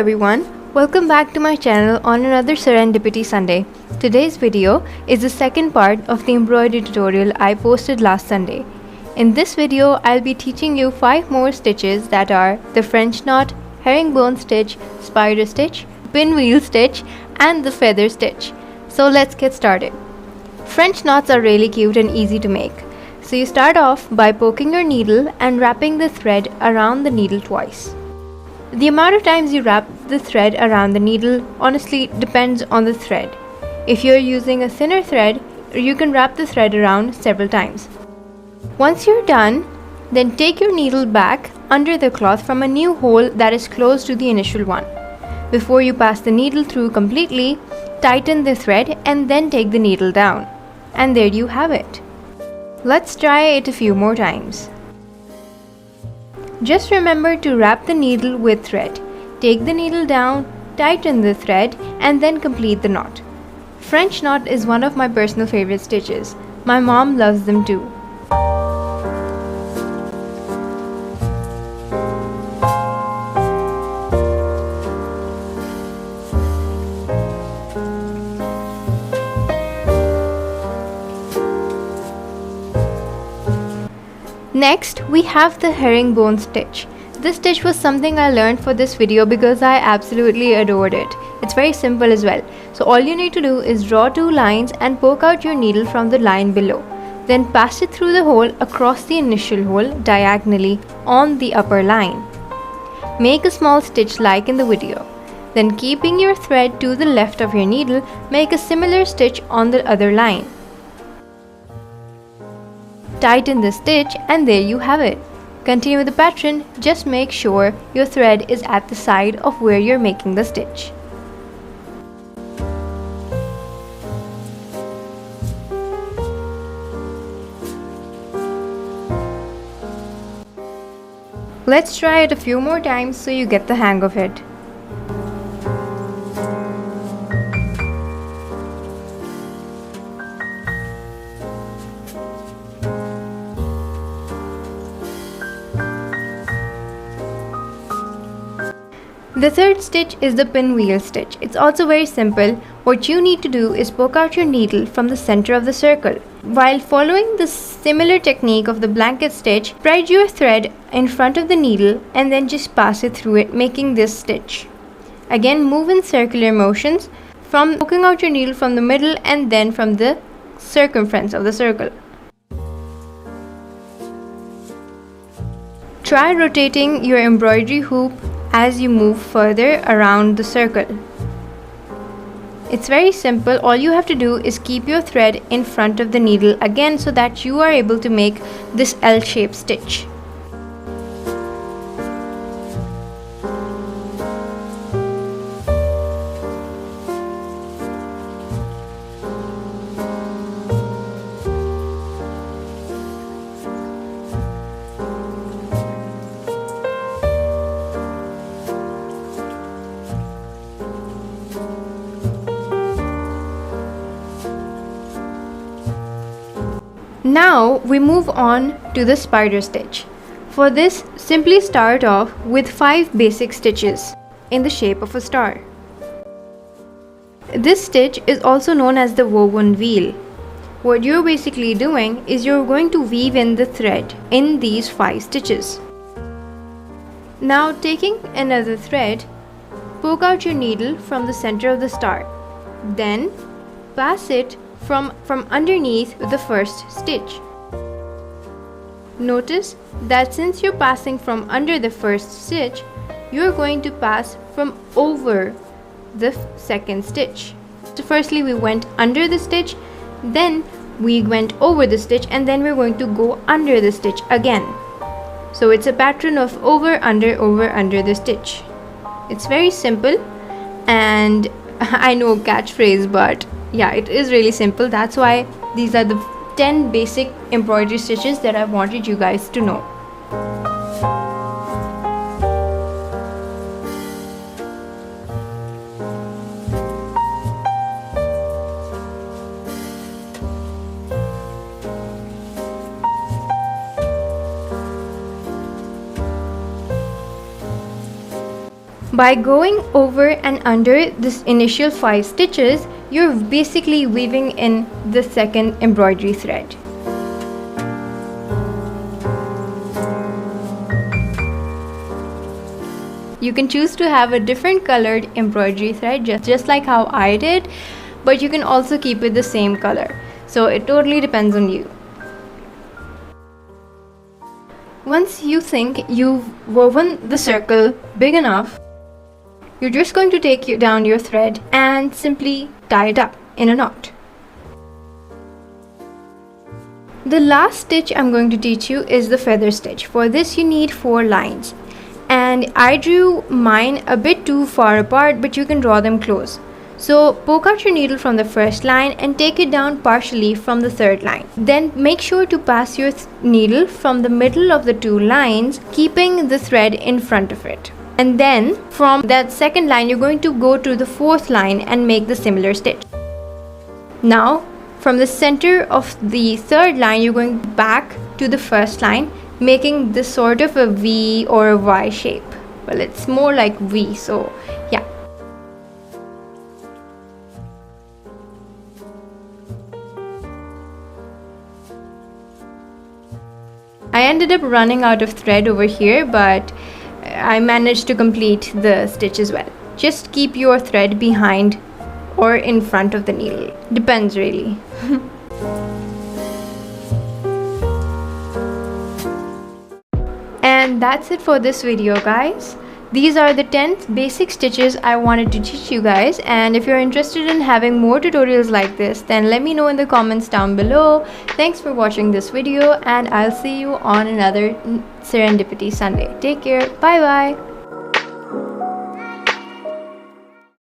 everyone, welcome back to my channel on another Serendipity Sunday. Today's video is the second part of the embroidery tutorial I posted last Sunday. In this video, I'll be teaching you 5 more stitches that are the French knot, herringbone stitch, spider stitch, pinwheel stitch, and the feather stitch. So let's get started. French knots are really cute and easy to make. So you start off by poking your needle and wrapping the thread around the needle twice. The amount of times you wrap the thread around the needle honestly depends on the thread. If you're using a thinner thread, you can wrap the thread around several times. Once you're done, then take your needle back under the cloth from a new hole that is close to the initial one. Before you pass the needle through completely, tighten the thread and then take the needle down. And there you have it. Let's try it a few more times. Just remember to wrap the needle with thread. Take the needle down, tighten the thread, and then complete the knot. French knot is one of my personal favorite stitches. My mom loves them too. Next, we have the herringbone stitch. This stitch was something I learned for this video because I absolutely adored it. It's very simple as well. So all you need to do is draw 2 lines and poke out your needle from the line below. Then pass it through the hole across the initial hole diagonally on the upper line. Make a small stitch like in the video. Then keeping your thread to the left of your needle, make a similar stitch on the other line. Tighten the stitch and there you have it. Continue with the pattern, just make sure your thread is at the side of where you're making the stitch. Let's try it a few more times so you get the hang of it. The third stitch is the pinwheel stitch. It's also very simple. What you need to do is poke out your needle from the center of the circle. While following the similar technique of the blanket stitch, spread your thread in front of the needle and then just pass it through it, making this stitch. Again, move in circular motions from poking out your needle from the middle and then from the circumference of the circle. Try rotating your embroidery hoop as you move further around the circle. It's very simple. All you have to do is keep your thread in front of the needle again so that you are able to make this L-shaped stitch. Now we move on to the spider stitch. For this, simply start off with 5 basic stitches in the shape of a star. This stitch is also known as the woven wheel. What you're basically doing is you're going to weave in the thread in these 5 stitches. Now taking another thread, poke out your needle from the center of the star. Then pass it from underneath the first stitch. Notice that since you're passing from under the first stitch, you're going to pass from over the second stitch. So firstly we went under the stitch, then we went over the stitch, and then we're going to go under the stitch again. So it's a pattern of over under the stitch. It's very simple, and I know catchphrase, but yeah, it is really simple. That's why these are the 10 basic embroidery stitches that I wanted you guys to know. By going over and under this initial 5 stitches, you're basically weaving in the second embroidery thread. You can choose to have a different colored embroidery thread, just like how I did, but you can also keep it the same color. So it totally depends on you. Once you think you've woven the circle big enough, you're just going to take down your thread and simply tie it up in a knot. The last stitch I'm going to teach you is the feather stitch. For this you need 4 lines. And I drew mine a bit too far apart, but you can draw them close. So poke out your needle from the first line and take it down partially from the third line. Then make sure to pass your needle from the middle of the 2 lines, keeping the thread in front of it. And then from that second line you're going to go to the 4th line and make the similar stitch. Now from the center of the 3rd line you're going back to the 1st line, making this sort of a V or a Y shape. Well, it's more like V, so yeah. I ended up running out of thread over here, but I managed to complete the stitch as well. Just keep your thread behind or in front of the needle. Depends really. And that's it for this video, guys. These are the 10 basic stitches I wanted to teach you guys, and if you're interested in having more tutorials like this, then let me know in the comments down below. Thanks for watching this video, and I'll see you on another Serendipity Sunday. Take care. Bye bye.